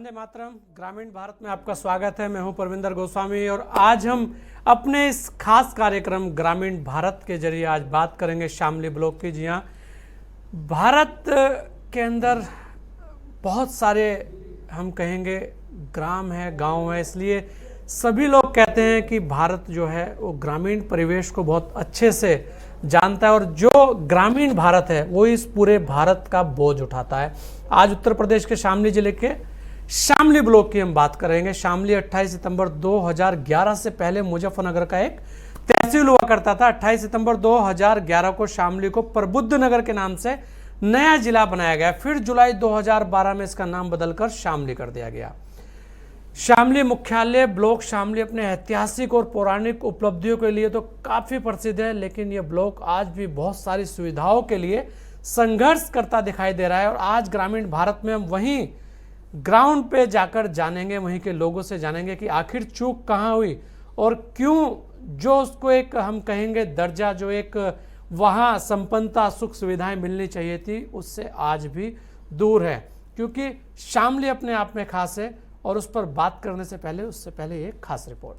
वंदे मातरम। ग्रामीण भारत में आपका स्वागत है। मैं हूं परविंदर गोस्वामी और आज हम अपने इस खास कार्यक्रम ग्रामीण भारत के जरिए आज बात करेंगे शामली ब्लॉक की। जी हाँ, भारत के अंदर बहुत सारे हम कहेंगे ग्राम है, गांव है, इसलिए सभी लोग कहते हैं कि भारत जो है वो ग्रामीण परिवेश को बहुत अच्छे से जानता है और जो ग्रामीण भारत है वो इस पूरे भारत का बोझ उठाता है। आज उत्तर प्रदेश के शामली जिले के शामली ब्लॉक की हम बात करेंगे। शामली 28 सितंबर 2011 से पहले मुजफ्फरनगर का एक तहसील हुआ करता था। 28 सितंबर 2011 को शामली को प्रबुद्ध नगर के नाम से नया जिला बनाया गया। फिर जुलाई 2012 में इसका नाम बदलकर शामली कर दिया गया। शामली मुख्यालय ब्लॉक शामली अपने ऐतिहासिक और पौराणिक उपलब्धियों के लिए तो काफ़ी प्रसिद्ध है, लेकिन यह ब्लॉक आज भी बहुत सारी सुविधाओं के लिए संघर्ष करता दिखाई दे रहा है। और आज ग्रामीण भारत में हम वहीं ग्राउंड पे जाकर जानेंगे, वहीं के लोगों से जानेंगे कि आखिर चूक कहाँ हुई और क्यों जो उसको एक हम कहेंगे दर्जा, जो एक वहाँ संपन्नता, सुख सुविधाएं मिलनी चाहिए थी, उससे आज भी दूर है। क्योंकि शामली अपने आप में खास है और उस पर बात करने से पहले उससे पहले एक खास रिपोर्ट।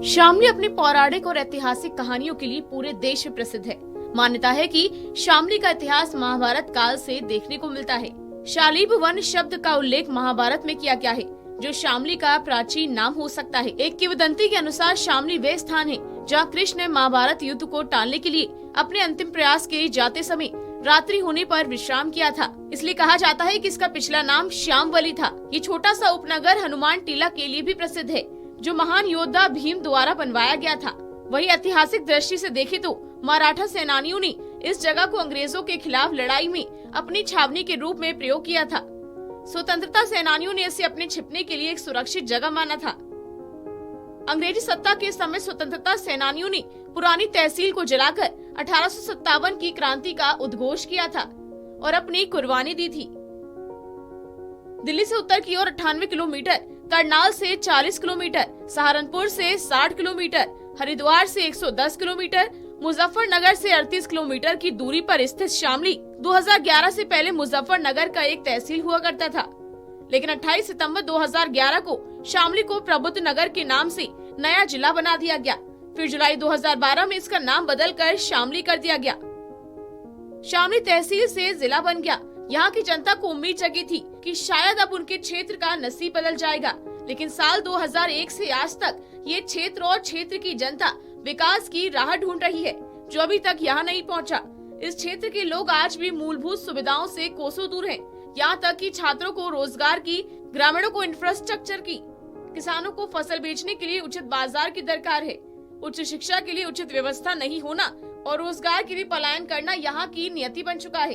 शामली अपनी पौराणिक और ऐतिहासिक कहानियों के लिए पूरे देश में प्रसिद्ध है। मान्यता है कि शामली का इतिहास महाभारत काल से देखने को मिलता है। शालीब वन शब्द का उल्लेख महाभारत में किया गया है, जो शामली का प्राचीन नाम हो सकता है। एक किंवदंती के अनुसार शामली वे स्थान है जहाँ कृष्ण ने महाभारत युद्ध को टालने के लिए अपने अंतिम प्रयास के जाते समय रात्रि होने पर विश्राम किया था। इसलिए कहा जाता है कि इसका पिछला नाम श्यामवली था। ये छोटा सा उपनगर हनुमान टीला के लिए भी प्रसिद्ध है, जो महान योद्धा भीम द्वारा बनवाया गया था। वही ऐतिहासिक दृष्टि से देखे तो मराठा सेनानियों ने इस जगह को अंग्रेजों के खिलाफ लड़ाई में अपनी छावनी के रूप में प्रयोग किया था। स्वतंत्रता सेनानियों ने इसे अपने छिपने के लिए एक सुरक्षित जगह माना था। अंग्रेजी सत्ता के समय स्वतंत्रता सेनानियों ने पुरानी तहसील को जलाकर 1857 की क्रांति का उद्घोष किया था और अपनी कुर्बानी दी थी। दिल्ली से उत्तर की ओर 98 किलोमीटर, करनाल से 40 किलोमीटर, सहारनपुर से 60 किलोमीटर, हरिद्वार से 110 किलोमीटर, मुजफ्फरनगर से 38 किलोमीटर की दूरी पर स्थित शामली 2011 से पहले मुजफ्फरनगर का एक तहसील हुआ करता था। लेकिन 28 सितंबर 2011 को शामली को प्रबुद्ध नगर के नाम से नया जिला बना दिया गया। फिर जुलाई 2012 में इसका नाम बदलकर शामली कर दिया गया। शामली तहसील से जिला बन गया। यहाँ की जनता को उम्मीद जगी थी कि शायद अब उनके क्षेत्र का नसीब बदल जाएगा, लेकिन साल 2001 से आज तक ये क्षेत्र और क्षेत्र की जनता विकास की राह ढूंढ रही है, जो अभी तक यहाँ नहीं पहुँचा। इस क्षेत्र के लोग आज भी मूलभूत सुविधाओं से कोसों दूर हैं। यहाँ तक कि छात्रों को रोजगार की, ग्रामीणों को इंफ्रास्ट्रक्चर की, किसानों को फसल बेचने के लिए उचित बाजार की दरकार है। उच्च शिक्षा के लिए उचित व्यवस्था नहीं होना और रोजगार के लिए पलायन करना यहाँ की नियति बन चुका है।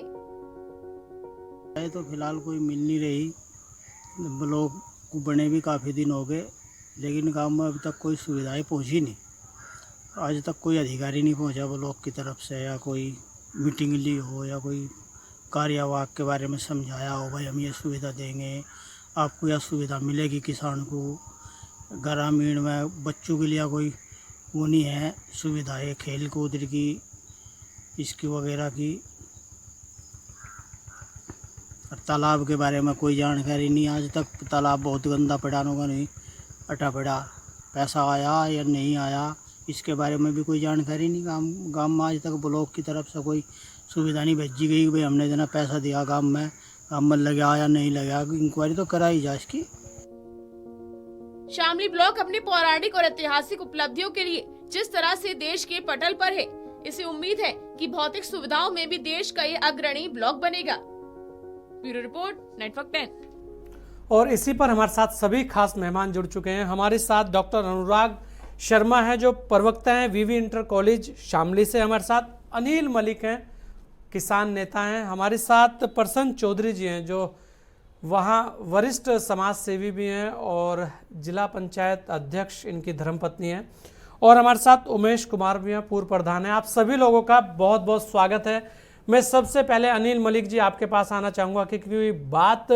तो फिलहाल कोई मिल नहीं रही। ब्लॉक को बने भी काफ़ी दिन हो गए, लेकिन गांव में अभी तक कोई सुविधाएं पहुंची नहीं। आज तक कोई अधिकारी नहीं पहुंचा ब्लॉक की तरफ से, या कोई मीटिंग ली हो, या कोई कार्यवाहक के बारे में समझाया हो, भाई हम ये सुविधा देंगे, आपको यह सुविधा मिलेगी। किसान को ग्रामीण में बच्चों के लिए कोई वो नहीं है सुविधाएँ, खेल कूद की, इसकी वगैरह की। और तालाब के बारे में कोई जानकारी नहीं। आज तक तालाब बहुत गंदा पड़ा, होगा नहीं अटा पड़ा, पैसा आया या नहीं आया, इसके बारे में भी कोई जानकारी नहीं। गांव में आज तक ब्लॉक की तरफ से कोई सुविधा नहीं भेजी गई। भाई हमने इतना पैसा दिया गांव में लगा या नहीं लगा, इंक्वायरी तो कराई जा इसकी। शामली ब्लॉक अपनी पौराणिक और ऐतिहासिक उपलब्धियों के लिए जिस तरह से देश के पटल पर है, इसे उम्मीद है कि भौतिक सुविधाओं में भी देश का ये अग्रणी ब्लॉक बनेगा। Bureau report, network 10। और इसी पर हमारे साथ सभी खास मेहमान जुड़ चुके हैं। हमारे साथ डॉक्टर अनुराग शर्मा है, जो प्रवक्ता हैं वीवी इंटर कॉलेज शामली से। हमारे साथ अनिल मलिक हैं, किसान नेता हैं। हमारे साथ प्रसन्न चौधरी जी हैं, जो वहाँ वरिष्ठ समाज सेवी भी हैं और जिला पंचायत अध्यक्ष इनकी धर्मपत्नी हैं। और हमारे साथ उमेश कुमार भी हैं, पूर्व प्रधान हैं। आप सभी लोगों का बहुत बहुत स्वागत है। मैं सबसे पहले अनिल मलिक जी आपके पास आना चाहूँगा कि क्योंकि बात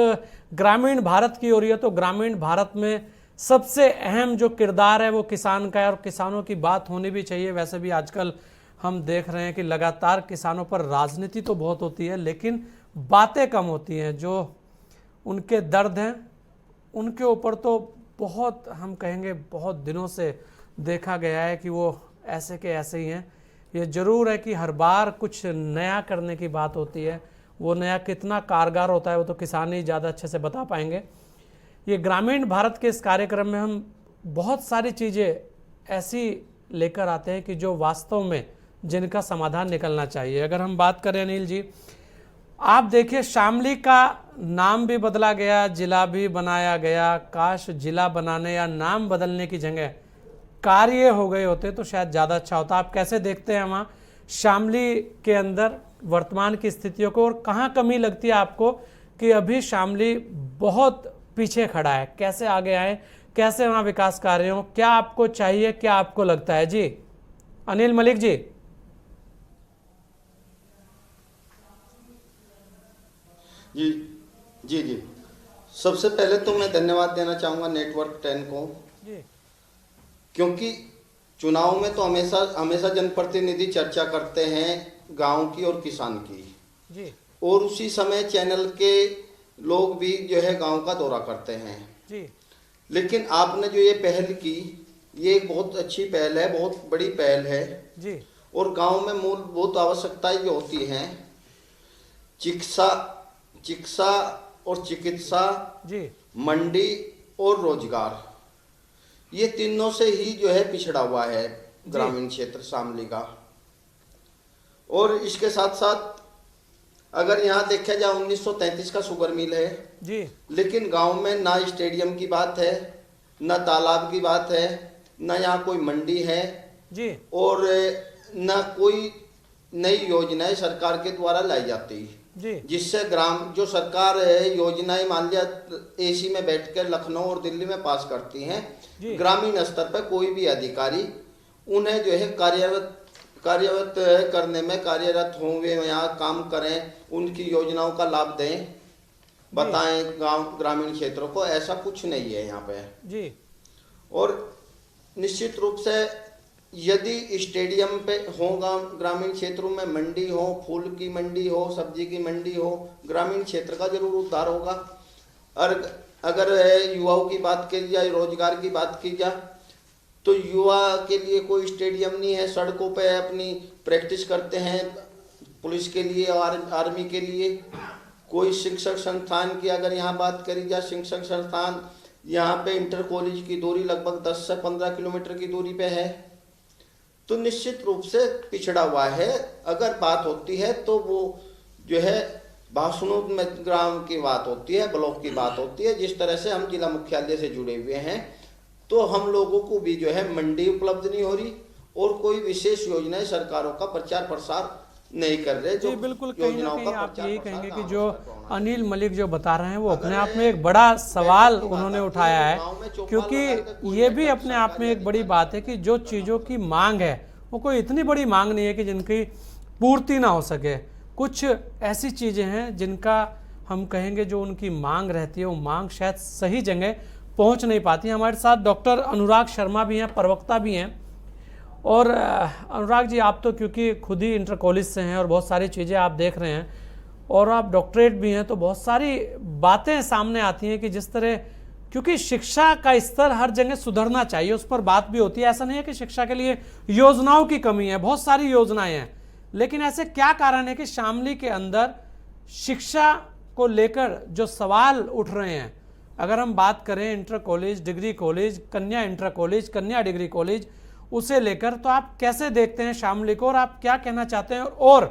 ग्रामीण भारत की हो रही है, तो ग्रामीण भारत में सबसे अहम जो किरदार है वो किसान का है और किसानों की बात होनी भी चाहिए। वैसे भी आजकल हम देख रहे हैं कि लगातार किसानों पर राजनीति तो बहुत होती है, लेकिन बातें कम होती हैं, जो उनके दर्द हैं उनके ऊपर तो बहुत, हम कहेंगे बहुत दिनों से देखा गया है कि वो ऐसे के ऐसे ही हैं। ये ज़रूर है कि हर बार कुछ नया करने की बात होती है, वो नया कितना कारगर होता है वो तो किसान ही ज़्यादा अच्छे से बता पाएंगे। ये ग्रामीण भारत के इस कार्यक्रम में हम बहुत सारी चीज़ें ऐसी लेकर आते हैं कि जो वास्तव में जिनका समाधान निकलना चाहिए। अगर हम बात करें अनिल जी, आप देखिए शामली का नाम भी बदला गया, जिला भी बनाया गया। काश जिला बनाने या नाम बदलने की जगह कार्य हो गए होते तो शायद ज़्यादा अच्छा होता। आप कैसे देखते हैं वहाँ शामली के अंदर वर्तमान की स्थितियों को, और कहाँ कमी लगती है आपको कि अभी शामली बहुत पीछे खड़ा है? कैसे आगे आए, कैसे वहाँ विकास कार्य हो, क्या आपको चाहिए, क्या आपको लगता है? जी अनिल मलिक जी। जी जी जी, सबसे पहले तो मैं धन्यवाद देना चाहूँगा नेटवर्क 10 को जी। क्योंकि चुनाव में तो हमेशा जनप्रतिनिधि चर्चा करते हैं गांव की और किसान की जी। और उसी समय चैनल के लोग भी जो है गांव का दौरा करते हैं जी। लेकिन आपने जो ये पहल की, ये एक बहुत अच्छी पहल है, बहुत बड़ी पहल है जी। और गांव में मूलभूत आवश्यकताएं जो होती हैं चिकित्सा और चिकित्सा जी। मंडी और रोजगार, ये तीनों से ही जो है पिछड़ा हुआ है ग्रामीण क्षेत्र शामली का। और इसके साथ साथ अगर यहाँ देखा जाए 1933 का शुगर मिल है जी। लेकिन गांव में ना स्टेडियम की बात है, ना तालाब की बात है, ना यहाँ कोई मंडी है जी। और ना कोई नई योजनाएं सरकार के द्वारा लाई जाती जी। जिससे ग्राम जो सरकार है योजनाएं मान लिया एसी में बैठकर लखनऊ और दिल्ली में पास करती हैं, ग्रामीण स्तर पर कोई भी अधिकारी उन्हें जो है कार्यरत करने में कार्यरत हों, वे यहाँ काम करें, उनकी योजनाओं का लाभ दें, बताएं गांव ग्रामीण क्षेत्रों को, ऐसा कुछ नहीं है यहाँ पे जी। और निश्चित रूप से यदि स्टेडियम पे होगा, ग्रामीण क्षेत्रों में मंडी हो, फूल की मंडी हो, सब्जी की मंडी हो, ग्रामीण क्षेत्र का जरूर उद्धार होगा। और अगर युवाओं की बात की जाए, रोजगार की बात की जाए, तो युवा के लिए कोई स्टेडियम नहीं है, सड़कों पे अपनी प्रैक्टिस करते हैं पुलिस के लिए और आर्मी के लिए। कोई शिक्षक संस्थान की अगर यहाँ बात करी जाए, शिक्षक संस्थान यहाँ पे इंटर कॉलेज की दूरी लगभग 10 से 15 किलोमीटर की दूरी पे है, तो निश्चित रूप से पिछड़ा हुआ है। अगर बात होती है तो वो जो है भाषणों में ग्राम की बात होती है, ब्लॉक की बात होती है। जिस तरह से हम जिला मुख्यालय से जुड़े हुए हैं तो हम लोगों को भी जो है मंडी उपलब्ध नहीं हो रही और कोई विशेष योजनाएं सरकारों का प्रचार प्रसार नहीं कर रहे। जी बिल्कुल, कहीं ना कहीं आप यही कहेंगे कि जो अनिल मलिक जो बता रहे हैं वो अपने आप में एक बड़ा सवाल उन्होंने उठाया है, क्योंकि ये भी अपने आप में एक बड़ी बात है कि जो चीज़ों की मांग है वो कोई इतनी बड़ी मांग नहीं है कि जिनकी पूर्ति ना हो सके। कुछ ऐसी चीज़ें हैं जिनका हम कहेंगे जो उनकी मांग रहती है वो मांग शायद सही जगह पहुंच नहीं पाती। हमारे साथ डॉक्टर अनुराग शर्मा भी हैं, प्रवक्ता भी हैं। और अनुराग जी, आप तो क्योंकि खुद ही इंटर कॉलेज से हैं और बहुत सारी चीज़ें आप देख रहे हैं और आप डॉक्टरेट भी हैं, तो बहुत सारी बातें सामने आती हैं कि जिस तरह, क्योंकि शिक्षा का स्तर हर जगह सुधरना चाहिए, उस पर बात भी होती है। ऐसा नहीं है कि शिक्षा के लिए योजनाओं की कमी है, बहुत सारी योजनाएं हैं, लेकिन ऐसे क्या कारण है कि शामली के अंदर शिक्षा को लेकर जो सवाल उठ रहे हैं, अगर हम बात करें इंटर कॉलेज, डिग्री कॉलेज, कन्या इंटर कॉलेज, कन्या डिग्री कॉलेज, उसे लेकर तो आप कैसे देखते हैं शामली को और आप क्या कहना चाहते हैं? और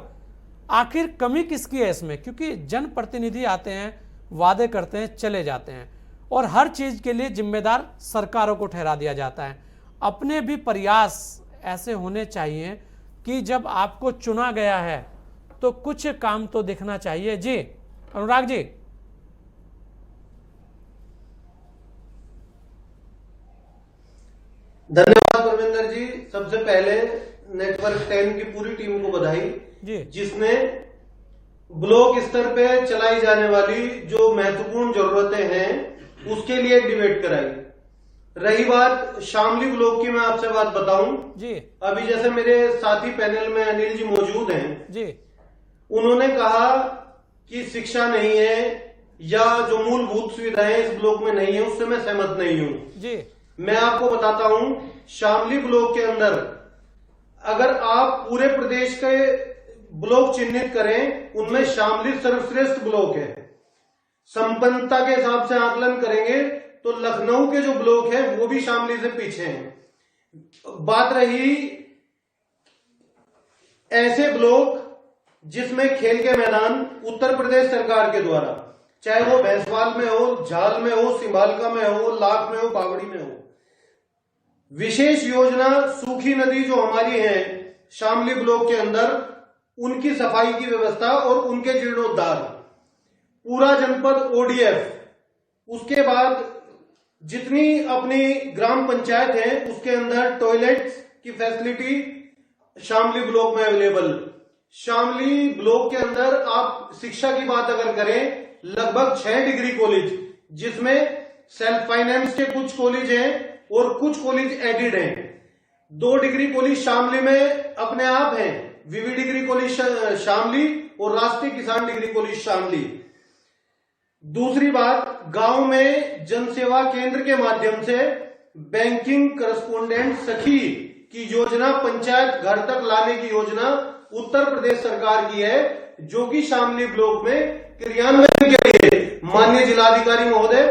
आखिर कमी किसकी है इसमें? क्योंकि जनप्रतिनिधि आते हैं, वादे करते हैं, चले जाते हैं और हर चीज़ के लिए जिम्मेदार सरकारों को ठहरा दिया जाता है। अपने भी प्रयास ऐसे होने चाहिए कि जब आपको चुना गया है तो कुछ काम तो दिखना चाहिए। जी अनुराग जी। धन्यवाद परविंदर जी। सबसे पहले नेटवर्क 10 की पूरी टीम को बधाई जी, जिसने ब्लॉक स्तर पे चलाई जाने वाली जो महत्वपूर्ण जरूरतें हैं उसके लिए डिबेट कराई। रही बात शामली ब्लॉक की, मैं आपसे बात बताऊं जी। अभी जैसे मेरे साथी पैनल में अनिल जी मौजूद हैं जी, उन्होंने कहा कि शिक्षा नहीं है या जो मूलभूत सुविधाएं इस ब्लॉक में नहीं है, उससे मैं सहमत नहीं हूं जी। मैं आपको बताता हूं, शामली ब्लॉक के अंदर अगर आप पूरे प्रदेश के ब्लॉक चिन्हित करें, उनमें शामली सर्वश्रेष्ठ ब्लॉक है। संपन्नता के हिसाब से आकलन करेंगे तो लखनऊ के जो ब्लॉक है वो भी शामली से पीछे हैं। बात रही ऐसे ब्लॉक जिसमें खेल के मैदान उत्तर प्रदेश सरकार के द्वारा, चाहे वो भैंसवाल में हो, झाल में हो, सिंभालका में हो, लाख में हो, बावड़ी में हो, विशेष योजना सूखी नदी जो हमारी है शामली ब्लॉक के अंदर, उनकी सफाई की व्यवस्था और उनके जीर्णोद्धार, पूरा जनपद ओडीएफ, उसके बाद जितनी अपनी ग्राम पंचायत है उसके अंदर टॉयलेट्स की फैसिलिटी शामली ब्लॉक में अवेलेबल। शामली ब्लॉक के अंदर आप शिक्षा की बात अगर करें, लगभग 6 डिग्री कॉलेज, जिसमें सेल्फ फाइनेंस के कुछ कॉलेज हैं और कुछ कॉलेज एडेड हैं। 2 डिग्री कॉलेज शामली में अपने आप हैं, वीवी डिग्री कॉलेज शामली और राष्ट्रीय किसान डिग्री कॉलेज शामली। दूसरी बात, गांव में जनसेवा केंद्र के माध्यम से बैंकिंग करस्पोंडेंट सखी की योजना, पंचायत घर तक लाने की योजना उत्तर प्रदेश सरकार की है, जो कि शामली ब्लॉक में क्रियान्वयन के लिए माननीय जिलाधिकारी महोदय,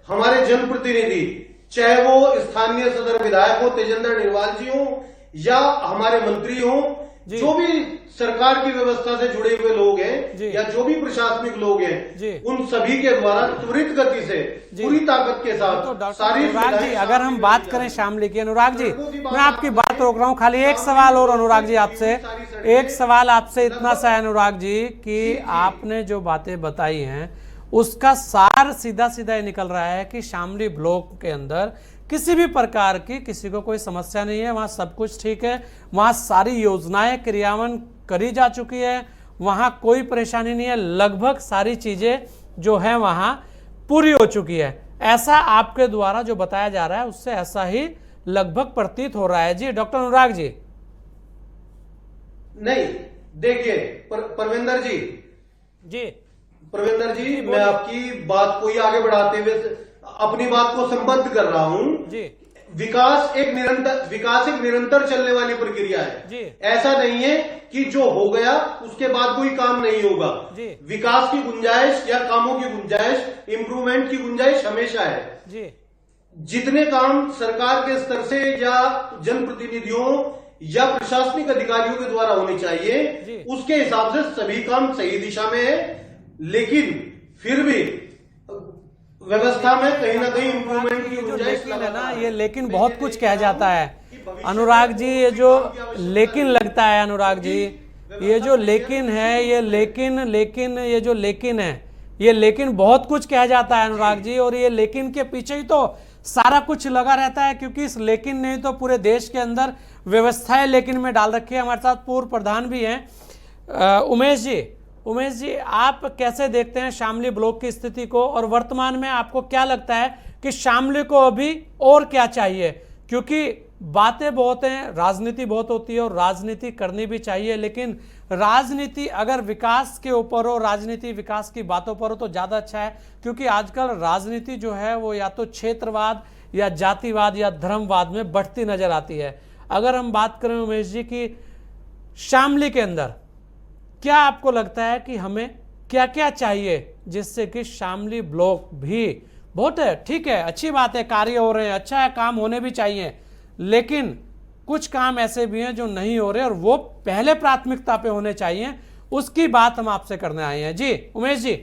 हमारे जनप्रतिनिधि, चाहे वो स्थानीय सदर विधायक हो तेजेंद्र निर्वाल जी हो या हमारे मंत्री हो, जो भी सरकार की व्यवस्था से जुड़े हुए लोग हैं या जो भी प्रशासनिक लोग हैं, उन सभी के द्वारा त्वरित गति से पूरी ताकत के साथ तो सारी अनुराग जी, अगर हम बात करें शामली की, अनुराग जी मैं आपकी बात रोक रहा हूं, खाली एक सवाल और अनुराग जी आपसे, एक सवाल आपसे इतना सा है अनुराग जी कि आपने जो बातें बताई हैं उसका सार सीधा सीधा ये निकल रहा है कि शामली ब्लॉक के अंदर किसी भी प्रकार की किसी को कोई समस्या नहीं है, वहां सब कुछ ठीक है, वहां सारी योजनाएं क्रियान्वयन करी जा चुकी है, वहां कोई परेशानी नहीं है, लगभग सारी चीजें जो है वहां पूरी हो चुकी है। ऐसा आपके द्वारा जो बताया जा रहा है उससे ऐसा ही लगभग प्रतीत हो रहा है। जी डॉक्टर अनुराग जी। नहीं, देखिए परविंदर जी, परविंदर जी, मैं आपकी बात को ही आगे बढ़ाते हुए अपनी बात को संबद्ध कर रहा हूं जी। विकास एक निरंतर चलने वाली प्रक्रिया है जी। ऐसा नहीं है कि जो हो गया उसके बाद कोई काम नहीं होगा जी। विकास की गुंजाइश या कामों की गुंजाइश, इंप्रूवमेंट की गुंजाइश हमेशा है जी। जितने काम सरकार के स्तर से या जनप्रतिनिधियों या प्रशासनिक अधिकारियों के द्वारा होने चाहिए, उसके हिसाब से सभी काम सही दिशा में है, लेकिन फिर भी व्यवस्था में कहीं ना कहीं इंप्रूवमेंट की गुंजाइश है ना। ये लेकिन बहुत कुछ कह जाता है अनुराग जी, ये जो लेकिन लगता है अनुराग जी, ये जो लेकिन है, ये लेकिन ये जो लेकिन है, ये लेकिन बहुत कुछ कह जाता है अनुराग जी, और ये लेकिन के पीछे ही तो सारा कुछ लगा रहता है, क्योंकि इस लेकिन ने तो पूरे देश के अंदर व्यवस्थाएं लेकिन में डाल रखी है। हमारे साथ पूर्व प्रधान भी हैं उमेश जी, आप कैसे देखते हैं शामली ब्लॉक की स्थिति को, और वर्तमान में आपको क्या लगता है कि शामली को अभी और क्या चाहिए? क्योंकि बातें बहुत हैं, राजनीति बहुत होती है और राजनीति करनी भी चाहिए, लेकिन राजनीति अगर विकास के ऊपर हो, राजनीति विकास की बातों पर हो तो ज़्यादा अच्छा है, क्योंकि आजकल राजनीति जो है वो या तो क्षेत्रवाद या जातिवाद या धर्मवाद में बढ़ती नजर आती है। अगर हम बात करें उमेश जी की शामली के अंदर, क्या आपको लगता है कि हमें क्या क्या चाहिए जिससे कि शामली ब्लॉक भी बहुत है, ठीक है, अच्छी बात है, कार्य हो रहे हैं, अच्छा है, काम होने भी चाहिए, लेकिन कुछ काम ऐसे भी हैं जो नहीं हो रहे और वो पहले प्राथमिकता पे होने चाहिए, उसकी बात हम आपसे करने आए हैं। जी उमेश जी।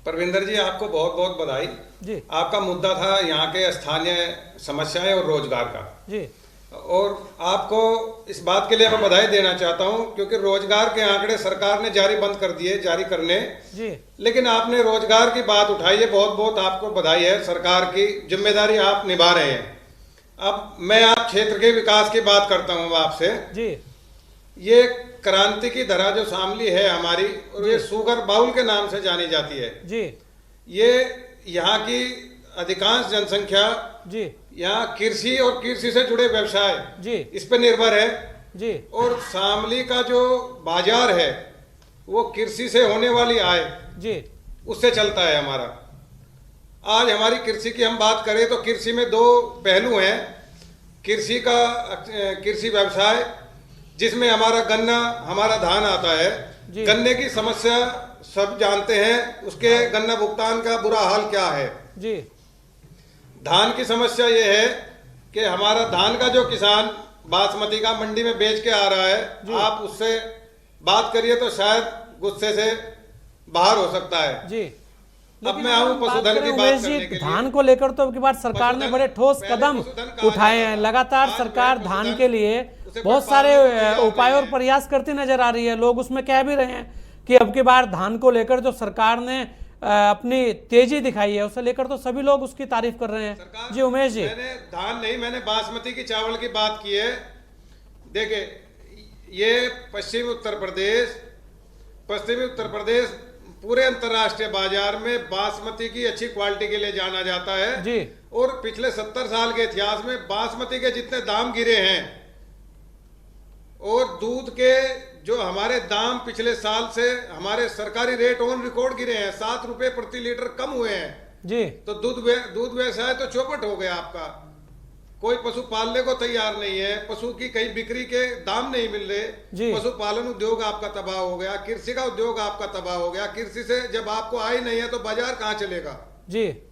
परविंदर जी, आपको बहुत बहुत बधाई जी। आपका मुद्दा था यहाँ के स्थानीय समस्याएं और रोजगार का जी, और आपको इस बात के लिए मैं बधाई देना चाहता हूँ क्योंकि रोजगार के आंकड़े सरकार ने बंद कर दिए जारी करने जी। लेकिन आपने रोजगार की बात उठाई है, बहुत बहुत आपको बधाई है। सरकार की जिम्मेदारी आप निभा रहे हैं। अब मैं आप क्षेत्र के विकास की बात करता हूँ आपसे जी। ये क्रांति की धरा जो शामली है हमारी, और ये सुगर बाउल के नाम से जानी जाती है जी। ये यहाँ की अधिकांश जनसंख्या जी यहाँ कृषि और कृषि से जुड़े व्यवसाय जी इस पे निर्भर है। जी। और शामली का जो बाजार है वो कृषि से होने वाली आय जी उससे चलता है हमारा। आज हमारी कृषि की हम बात करें तो कृषि में दो पहलू हैं। कृषि व्यवसाय जिसमें हमारा गन्ना, हमारा धान आता है। गन्ने की समस्या सब जानते हैं, उसके गन्ना भुगतान का बुरा हाल क्या है। जी। धान की समस्या ये है कि हमारा धान का जो किसान बासमती का मंडी में बेच के आ रहा है, आप उससे बात करिए तो शायद गुस्से से बाहर हो सकता है। जी। अब मैं आऊं पशुधन की बात करने के लिए। धान को लेकर तो अब की बार सरकार ने बड़े ठोस कदम उठाए हैं। लगातार सरकार धान के लिए बहुत सारे उपाय और प्रयास करती नजर आ रही है। लोग उसमें कह भी रहे हैं कि अब की बार धान को लेकर जो सरकार ने अपनी तेजी दिखाई है उसे लेकर तो सभी लोग उसकी तारीफ कर रहे हैं। जी उमेश जी। मैंने बासमती की चावल की बात की है। देखिए, ये पश्चिमी उत्तर प्रदेश पूरे अंतर्राष्ट्रीय बाजार में बासमती की अच्छी क्वालिटी के लिए जाना जाता है जी। और पिछले 70 साल के इतिहास में बासमती के जितने दाम गिरे हैं और दूध के जो हमारे दाम पिछले साल से हमारे सरकारी रेट ऑन रिकॉर्ड गिरे हैं, 7 रुपए प्रति लीटर कम हुए हैं जी। तो दूध व्यवसाय तो चौपट हो गया आपका। कोई पशु पालने को तैयार नहीं है, पशु की कहीं बिक्री के दाम नहीं मिल रहे, पशुपालन उद्योग आपका तबाह हो गया, कृषि का उद्योग आपका तबाह हो गया। कृषि से जब आपको आय नहीं है तो बाजार कहाँ चलेगा जी।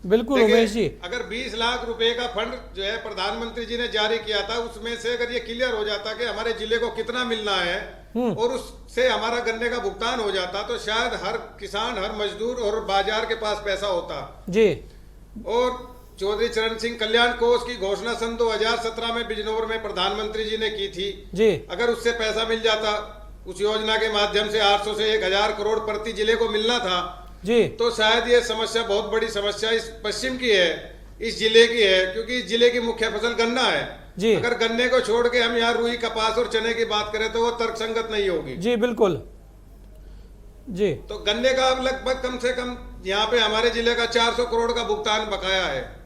बिल्कुल उमेश जी। अगर 20 लाख रुपए का फंड जो है प्रधानमंत्री जी ने जारी किया था, उसमें से अगर ये क्लियर हो जाता कि हमारे जिले को कितना मिलना है और उससे हमारा गन्ने का भुगतान हो जाता तो शायद हर किसान, हर मजदूर और बाजार के पास पैसा होता जी। और चौधरी चरण सिंह कल्याण कोष की घोषणा सन 2017 में बिजनौर में प्रधानमंत्री जी ने की थी जी। अगर उससे पैसा मिल जाता, उस योजना के माध्यम से 800 से 1000 करोड़ प्रति जिले को मिलना था जी, तो शायद ये समस्या, बहुत बड़ी समस्या इस पश्चिम की है, इस जिले की है, क्योंकि इस जिले की मुख्य फसल गन्ना है जी। अगर गन्ने को छोड़ के हम यहाँ रुई, कपास और चने की बात करें तो वो तर्कसंगत नहीं होगी जी। बिल्कुल जी। तो गन्ने का अब लगभग कम से कम यहाँ पे हमारे जिले का 400 करोड़ का भुगतान बकाया है।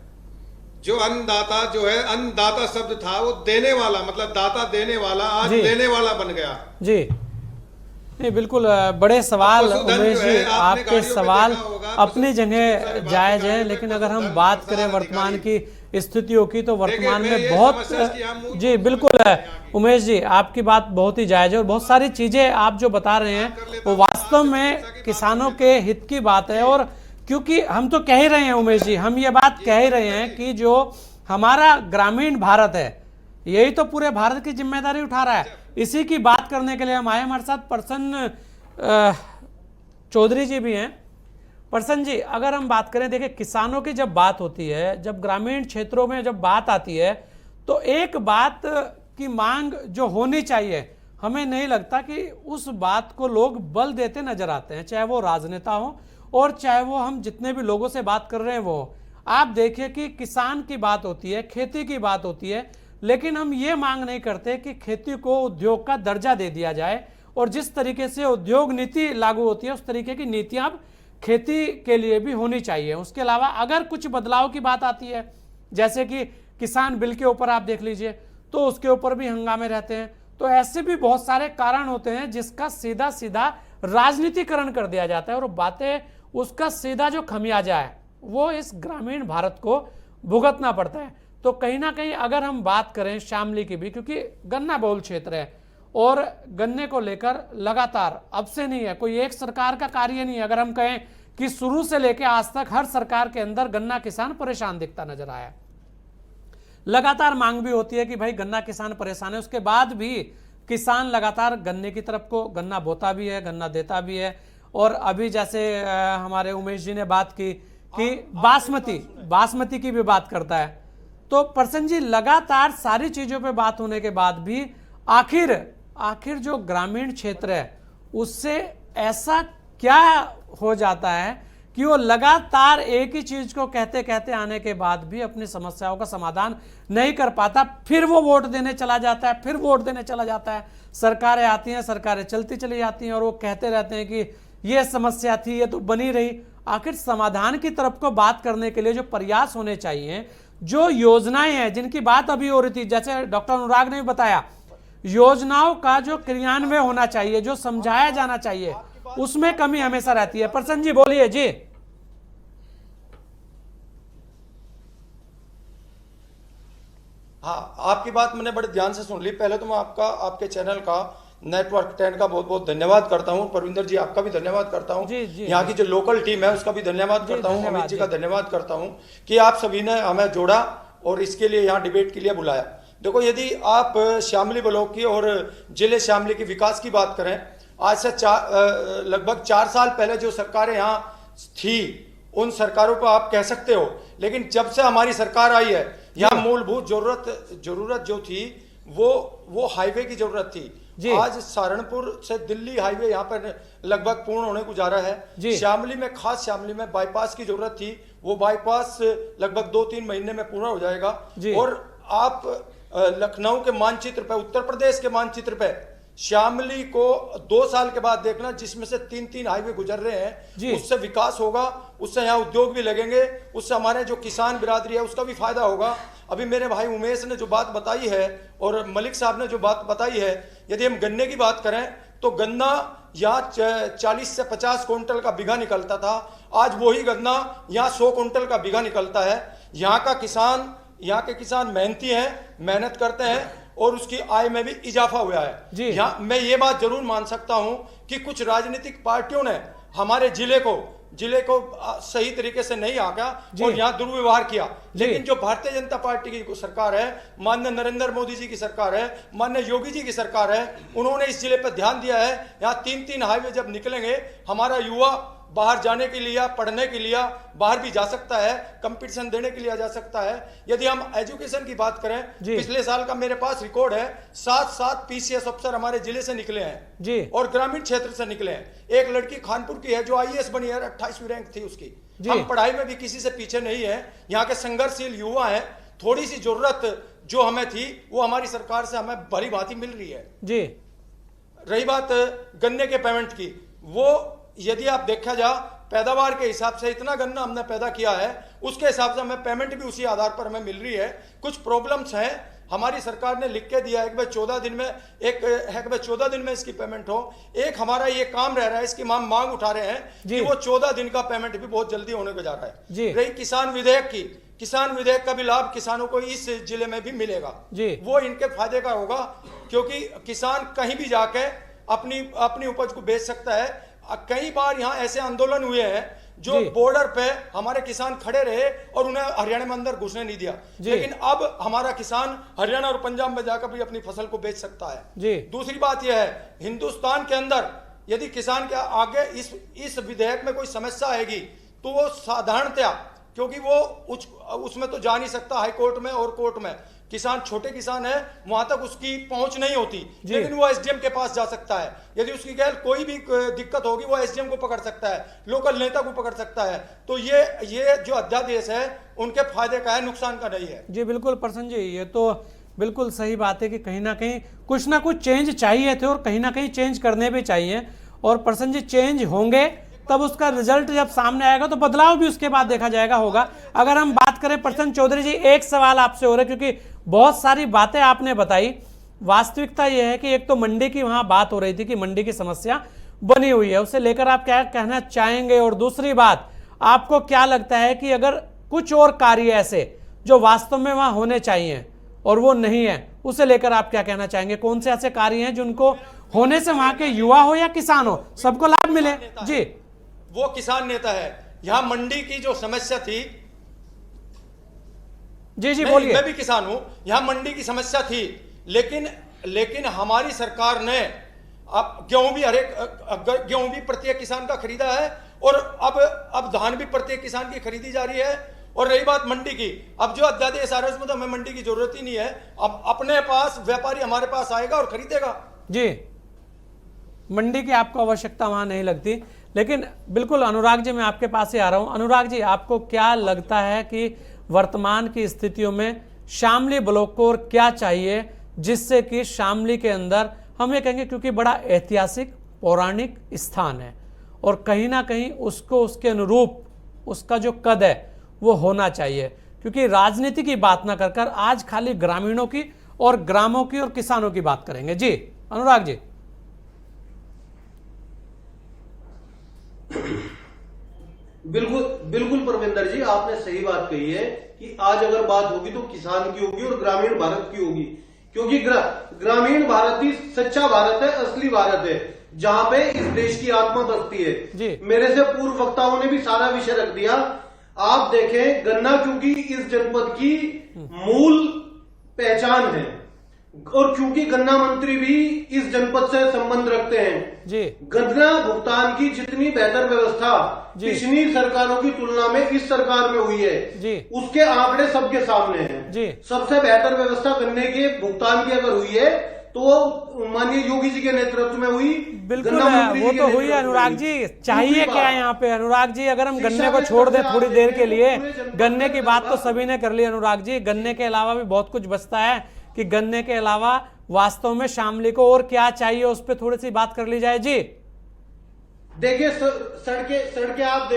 जो अन्नदाता जो है, अन्नदाता शब्द था वो देने वाला, मतलब दाता देने वाला, आज लेने वाला बन गया जी। नहीं, बिल्कुल बड़े सवाल उमेश जी, आपके सवाल अपनी जगह जायज है, लेकिन अगर हम बात करें वर्तमान की स्थितियों की तो वर्तमान में बहुत जी बिल्कुल है उमेश जी, आपकी बात बहुत ही जायज है और बहुत सारी चीजें आप जो बता रहे हैं वो वास्तव में किसानों के हित की बात है। और क्योंकि हम तो कह ही रहे हैं उमेश जी, हम ये बात कह ही रहे हैं कि जो हमारा ग्रामीण भारत है यही तो पूरे भारत की जिम्मेदारी उठा रहा है। इसी की बात करने के लिए हम आए, हमारे साथ प्रसन्न चौधरी जी भी हैं। प्रसन्न जी, अगर हम बात करें, देखिए किसानों की जब बात होती है, जब ग्रामीण क्षेत्रों में जब बात आती है तो एक बात की मांग जो होनी चाहिए, हमें नहीं लगता कि उस बात को लोग बल देते नजर आते हैं, चाहे वो राजनेता हो और चाहे वो हम जितने भी लोगों से बात कर रहे हैं वो। आप देखिए कि किसान की बात होती है, खेती की बात होती है, लेकिन हम ये मांग नहीं करते कि खेती को उद्योग का दर्जा दे दिया जाए और जिस तरीके से उद्योग नीति लागू होती है उस तरीके की नीतियां खेती के लिए भी होनी चाहिए। उसके अलावा अगर कुछ बदलाव की बात आती है, जैसे कि किसान बिल के ऊपर आप देख लीजिए तो उसके ऊपर भी हंगामे रहते हैं, तो ऐसे भी बहुत सारे कारण होते हैं जिसका सीधा सीधा राजनीतिकरण कर दिया जाता है और बातें उसका सीधा जो खमियाजा है वो इस ग्रामीण भारत को भुगतना पड़ता है। तो कहीं ना कहीं अगर हम बात करें शामली की भी, क्योंकि गन्ना बहुल क्षेत्र है और गन्ने को लेकर लगातार अब से नहीं है, कोई एक सरकार का कार्य नहीं है, अगर हम कहें कि शुरू से लेकर आज तक हर सरकार के अंदर गन्ना किसान परेशान दिखता नजर आया। लगातार मांग भी होती है कि भाई गन्ना किसान परेशान है, उसके बाद भी किसान लगातार गन्ने की तरफ को, गन्ना बोता भी है, गन्ना देता भी है। और अभी जैसे हमारे उमेश जी ने बात की कि बासमती की भी बात करता है, तो प्रसन्न जी लगातार सारी चीजों पे बात होने के बाद भी आखिर जो ग्रामीण क्षेत्र है उससे ऐसा क्या हो जाता है कि वो लगातार एक ही चीज को कहते कहते आने के बाद भी अपनी समस्याओं का समाधान नहीं कर पाता, फिर वो वोट देने चला जाता है, फिर वोट देने चला जाता है, सरकारें आती हैं, सरकारें चलती चली जाती हैं और वो कहते रहते हैं कि ये समस्या थी, ये तो बनी रही। आखिर समाधान की तरफ को बात करने के लिए जो प्रयास होने चाहिए जो योजनाएं हैं जिनकी बात अभी हो रही थी, जैसे डॉक्टर अनुराग ने भी बताया, योजनाओं का जो क्रियान्वयन होना चाहिए, जो समझाया जाना चाहिए, उसमें कमी हमेशा रहती है। प्रसन्न जी बोलिए जी। हाँ, आपकी बात मैंने बड़े ध्यान से सुन ली। पहले तो मैं आपके चैनल का नेटवर्क 10 का बहुत बहुत धन्यवाद करता हूँ। परविंदर जी आपका भी धन्यवाद करता हूँ। यहाँ की जो लोकल टीम है उसका भी धन्यवाद करता हूँ। अमित जी का धन्यवाद करता हूँ कि आप सभी ने हमें जोड़ा और इसके लिए यहाँ डिबेट के लिए बुलाया। देखो, यदि आप शामली ब्लॉक की और जिले शामली के विकास की बात करें, आज से लगभग 4 साल पहले जो सरकारें यहाँ थी उन सरकारों को आप कह सकते हो, लेकिन जब से हमारी सरकार आई है यहाँ मूलभूत जरूरत जो थी वो हाईवे की जरूरत थी। आज सहारनपुर से दिल्ली हाईवे यहाँ पर लगभग पूर्ण होने को जा रहा है। शामली में बाईपास की जरूरत थी, वो बाईपास लगभग 2-3 महीने में पूरा हो जाएगा। और आप लखनऊ के मानचित्र पे, उत्तर प्रदेश के मानचित्र पे शामली को 2 साल के बाद देखना, जिसमें से 3-3 हाईवे गुजर रहे हैं। उससे विकास होगा, उससे यहाँ उद्योग भी लगेंगे, उससे हमारे जो किसान बिरादरी है उसका भी फायदा होगा। अभी मेरे भाई उमेश ने जो बात बताई है और मलिक साहब ने जो बात बताई है, यदि हम गन्ने की बात करें तो गन्ना यहाँ 40 से 50 क्विंटल का बीघा निकलता था, आज वही गन्ना यहाँ 100 क्विंटल का बीघा निकलता है। यहाँ के किसान मेहनती हैं, मेहनत करते हैं और उसकी आय में भी इजाफा हुआ है। यहाँ मैं ये बात जरूर मान सकता हूं कि कुछ राजनीतिक पार्टियों ने हमारे जिले को सही तरीके से नहीं आका और यहाँ दुर्व्यवहार किया, लेकिन जो भारतीय जनता पार्टी की सरकार है, माननीय नरेंद्र मोदी जी की सरकार है, माननीय योगी जी की सरकार है, उन्होंने इस जिले पर ध्यान दिया है। यहाँ 3-3 हाईवे जब निकलेंगे, हमारा युवा बाहर जाने के लिए, पढ़ने के लिए बाहर भी जा सकता है, कंपटीशन देने के लिए जा सकता है। यदि हम एजुकेशन की बात करें, पिछले साल का मेरे पास रिकॉर्ड है, 7 पीसीएस अफसर हमारे जिले से निकले हैं और ग्रामीण क्षेत्र से निकले हैं। एक लड़की खानपुर की है जो आईएएस बनी है, 28वीं रैंक थी उसकी। हम पढ़ाई में भी किसी से पीछे नहीं है। यहाँ के संघर्षशील युवा हैं। थोड़ी सी जरूरत जो हमें थी वो हमारी सरकार से हमें भली भांति मिल रही है। रही बात गन्ने के पेमेंट की, वो यदि आप देखा जा पैदावार के हिसाब से इतना गन्ना हमने पैदा किया है, उसके हिसाब से हमें पेमेंट भी उसी आधार पर हमें मिल रही है। कुछ प्रॉब्लम्स हैं, हमारी सरकार ने लिख के दिया है कि भाई 14 दिन में इसकी पेमेंट हो। एक हमारा ये काम रह रहा है, इसकी हम मांग उठा रहे हैं कि वो 14 दिन का पेमेंट भी बहुत जल्दी होने को जा रहा है। रही किसान विधेयक का भी लाभ किसानों को इस जिले में भी मिलेगा, वो इनके फायदे का होगा, क्योंकि किसान कहीं भी जाके अपनी उपज को बेच सकता है। कई बार यहाँ ऐसे आंदोलन हुए हैं जो बॉर्डर पे हमारे किसान खड़े रहे और उन्हें हरियाणा में अंदर घुसने नहीं दिया, लेकिन अब हमारा किसान हरियाणा और पंजाब में जाकर भी अपनी फसल को बेच सकता है। दूसरी बात यह है, हिंदुस्तान के अंदर यदि किसान के आगे इस विधेयक में कोई समस्या आएगी तो वो साधारणतया, क्योंकि वो उसमें तो जा नहीं सकता हाई कोर्ट में और कोर्ट में, किसान छोटे किसान है, वहां तक उसकी पहुंच नहीं होती, लेकिन वो एसडीएम के पास जा सकता है। यदि उसकी कोई भी दिक्कत होगी वो एसडीएम को पकड़ सकता है, लोकल नेता को पकड़ सकता है। तो ये जो अध्यादेश है उनके फायदे का है, नुकसान का नहीं है। जी बिल्कुल प्रसन्न जी, ये तो बिल्कुल सही बात है कि कहीं ना कहीं कुछ ना कुछ चेंज चाहिए थे और कहीं ना कहीं चेंज करने भी चाहिए। और प्रसन्न जी, चेंज होंगे तब उसका रिजल्ट जब सामने आएगा तो बदलाव भी उसके बाद देखा जाएगा होगा। अगर हम बात करें प्रसन्न चौधरी जी, एक सवाल आपसे हो रहा है, क्योंकि बहुत सारी बातें आपने बताई। वास्तविकता यह है कि एक तो मंडी की वहां बात हो रही थी कि मंडी की समस्या बनी हुई है, उसे लेकर आप क्या कहना चाहेंगे? और दूसरी बात, आपको क्या लगता है कि अगर कुछ और कार्य ऐसे जो वास्तव में वहां होने चाहिए और वो नहीं है, उसे लेकर आप क्या कहना चाहेंगे? कौन से ऐसे कार्य हैं जिनको होने से वहां के युवा हो या किसान हो सबको लाभ मिले? जी, वो किसान नेता है। यहां मंडी की जो समस्या थी, जी बोलिए। मैं भी किसान हूं, यहां मंडी की समस्या थी, लेकिन हमारी सरकार ने अब गेहूं भी प्रत्येक किसान का खरीदा है और अब धान भी प्रत्येक किसान की खरीदी जा रही है। और रही बात मंडी की, अब जो अध्यादेश आ रहा है उसमें तो हमें मंडी की जरूरत ही नहीं है। अब अपने पास व्यापारी हमारे पास आएगा और खरीदेगा। जी, मंडी की आपको आवश्यकता वहां नहीं लगती। लेकिन बिल्कुल अनुराग जी, मैं आपके पास ही आ रहा हूं। अनुराग जी, आपको क्या लगता है कि वर्तमान की स्थितियों में शामली ब्लॉक को और क्या चाहिए जिससे कि शामली के अंदर हम ये कहेंगे, क्योंकि बड़ा ऐतिहासिक पौराणिक स्थान है और कहीं ना कहीं उसको उसके अनुरूप उसका जो कद है वो होना चाहिए, क्योंकि राजनीति की बात ना कर आज खाली ग्रामीणों की और ग्रामों की और किसानों की बात करेंगे। जी अनुराग जी। बिल्कुल बिल्कुल परविंदर जी, आपने सही बात कही है कि आज अगर बात होगी तो किसान की होगी और ग्रामीण भारत की होगी, क्योंकि ग्रामीण भारत ही सच्चा भारत है, असली भारत है, जहां पे इस देश की आत्मा बसती है। मेरे से पूर्व वक्ताओं ने भी सारा विषय रख दिया। आप देखें, गन्ना क्योंकि इस जनपद की मूल पहचान है और क्योंकि गन्ना मंत्री भी इस जनपद से संबंध रखते हैं जी, गन्ना भुगतान की जितनी बेहतर व्यवस्था पिछली सरकारों की तुलना में इस सरकार में हुई है जी, उसके आंकड़े सबके सामने हैं जी। सबसे बेहतर व्यवस्था गन्ने के भुगतान की अगर हुई है तो माननीय योगी जी के नेतृत्व में हुई। बिल्कुल वो तो हुई है अनुराग जी। चाहिए क्या है यहाँ पे अनुराग जी? अगर हम गन्ने को छोड़ दें थोड़ी देर के लिए, गन्ने की बात तो सभी ने कर ली अनुराग जी, गन्ने के अलावा भी बहुत कुछ बचता है कि गन्ने के अलावा वास्तव में शामली को और क्या चाहिए उस पर थोड़ी सी बात कर ली जाए। जी देखिए सड़कें आप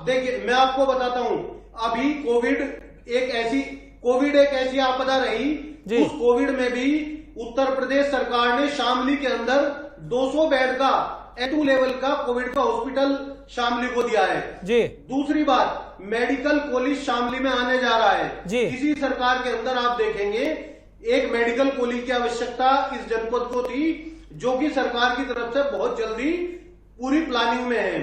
देखिए मैं आपको बताता हूं, अभी कोविड एक ऐसी आपदा रही, उस कोविड में भी उत्तर प्रदेश सरकार ने शामली के अंदर 200 बेड का A2 लेवल का कोविड का हॉस्पिटल शामली को दिया है जी। दूसरी बात, मेडिकल कॉलेज शामली में आने जा रहा है जी। इसी सरकार के अंदर आप देखेंगे एक मेडिकल कॉलेज की आवश्यकता इस जनपद को थी, जो कि सरकार की तरफ से बहुत जल्दी पूरी प्लानिंग में है।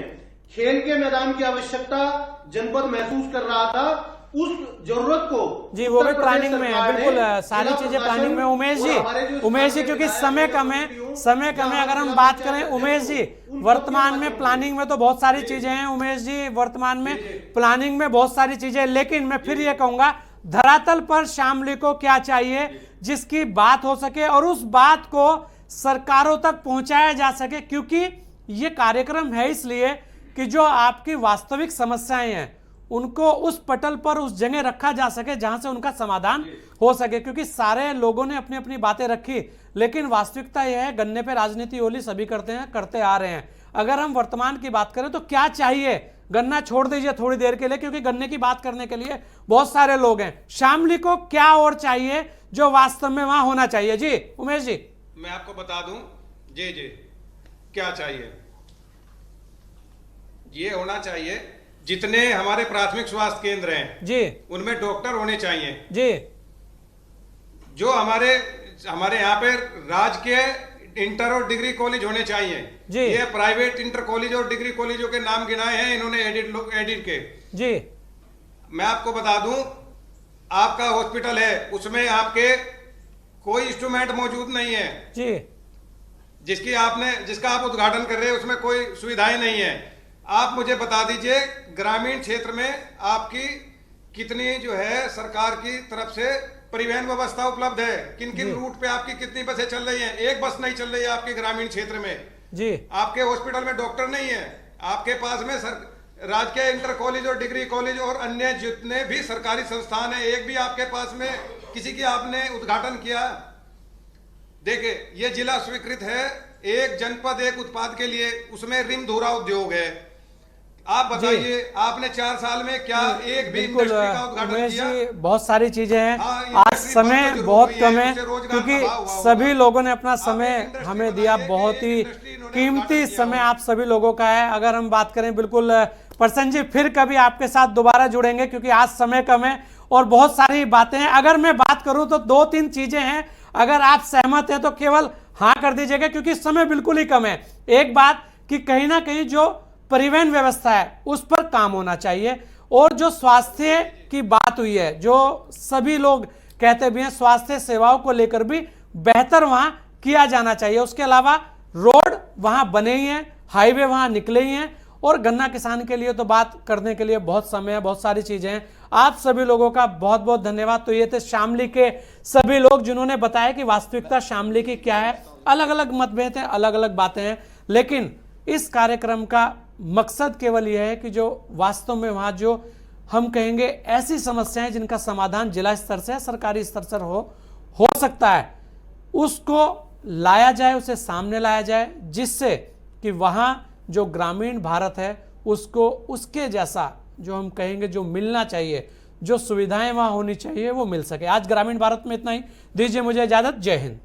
खेल के मैदान की आवश्यकता जनपद महसूस कर रहा था, उस जरूरत को जी वो भी प्लानिंग में है। बिल्कुल सारी चीजें प्लानिंग में। उमेश जी क्योंकि समय कम है अगर हम बात करें उमेश जी, वर्तमान में प्लानिंग में तो बहुत सारी चीजें हैं उमेश जी, वर्तमान में प्लानिंग में बहुत सारी चीजें, लेकिन मैं फिर ये कहूंगा धरातल पर शामली को क्या चाहिए जिसकी बात हो सके और उस बात को सरकारों तक पहुंचाया जा सके, क्योंकि ये कार्यक्रम है इसलिए कि जो आपकी वास्तविक समस्याएं हैं उनको उस पटल पर उस जगह रखा जा सके जहां से उनका समाधान हो सके, क्योंकि सारे लोगों ने अपनी अपनी बातें रखी, लेकिन वास्तविकता यह है गन्ने पे राजनीति होली सभी करते आ रहे हैं। अगर हम वर्तमान की बात करें तो क्या चाहिए, गन्ना छोड़ दीजिए थोड़ी देर के लिए क्योंकि गन्ने की बात करने के लिए बहुत सारे लोग हैं, शामली को क्या और चाहिए जो वास्तव में वहां होना चाहिए। जी उमेश जी। मैं आपको बता दूं जी क्या चाहिए, ये होना चाहिए जितने हमारे प्राथमिक स्वास्थ्य केंद्र हैं जी उनमें डॉक्टर होने चाहिए जी, जो हमारे यहाँ पे राजकीय इंटर और डिग्री कॉलेज होने चाहिए जी। ये प्राइवेट इंटर कॉलेज और डिग्री कॉलेजों के नाम गिनाए हैं इन्होंने एडिट के जी। मैं आपको बता दूं आपका हॉस्पिटल है उसमें आपके कोई इंस्ट्रूमेंट मौजूद नहीं है जी, जिसका आप उद्घाटन कर रहे हैं उसमें कोई सुविधाएं नहीं है। आप मुझे बता दीजिए ग्रामीण क्षेत्र में आपकी कितनी जो है सरकार की तरफ से परिवहन व्यवस्था उपलब्ध है, किन किन रूट पे आपकी कितनी बसें चल रही हैं? एक बस नहीं चल रही है आपके ग्रामीण क्षेत्र में जी। आपके हॉस्पिटल में डॉक्टर नहीं है, आपके पास में राजकीय इंटर कॉलेज और डिग्री कॉलेज और अन्य जितने भी सरकारी संस्थान है एक भी आपके पास में किसी की आपने उद्घाटन किया? देखिए ये जिला स्वीकृत है, एक जनपद एक उत्पाद के लिए, उसमें रिम धुरा उद्योग है। आप बताइए आपने 4 साल में क्या एक भी इंडस्ट्री का उद्घाटन किया? बहुत सारी चीजें हैं। आज समय बहुत कम है क्योंकि सभी लोगों ने अपना समय हमें दिया, बहुत ही कीमती समय आप सभी लोगों का है। अगर हम बात करें बिल्कुल प्रसन्न जी फिर कभी आपके साथ दोबारा जुड़ेंगे क्योंकि आज समय कम है और बहुत सारी बातें हैं। अगर मैं बात करूं तो 2-3 चीजें हैं, अगर आप सहमत हैं तो केवल हाँ कर दीजिएगा क्योंकि समय बिल्कुल ही कम है। एक बात कि कहीं ना कहीं जो परिवहन व्यवस्था है उस पर काम होना चाहिए और जो स्वास्थ्य की बात हुई है, जो सभी लोग कहते भी हैं स्वास्थ्य सेवाओं को लेकर भी बेहतर वहां किया जाना चाहिए। उसके अलावा रोड वहां बने ही हैं, हाईवे वहां निकले ही हैं और गन्ना किसान के लिए तो बात करने के लिए बहुत समय है, बहुत सारी चीजें हैं। आप सभी लोगों का बहुत बहुत धन्यवाद। तो ये थे शामली के सभी लोग जिन्होंने बताया कि वास्तविकता शामली की क्या है। अलग अलग मतभेद हैं, अलग अलग बातें हैं, लेकिन इस कार्यक्रम का मकसद केवल यह है कि जो वास्तव में वहां जो हम कहेंगे ऐसी समस्याएं जिनका समाधान जिला स्तर से सरकारी स्तर से हो सकता है उसको लाया जाए, उसे सामने लाया जाए, जिससे कि वहां जो ग्रामीण भारत है उसको उसके जैसा जो हम कहेंगे जो मिलना चाहिए, जो सुविधाएं वहाँ होनी चाहिए वो मिल सके। आज ग्रामीण भारत में इतना ही, दीजिए मुझे इजाज़त, जय हिंद।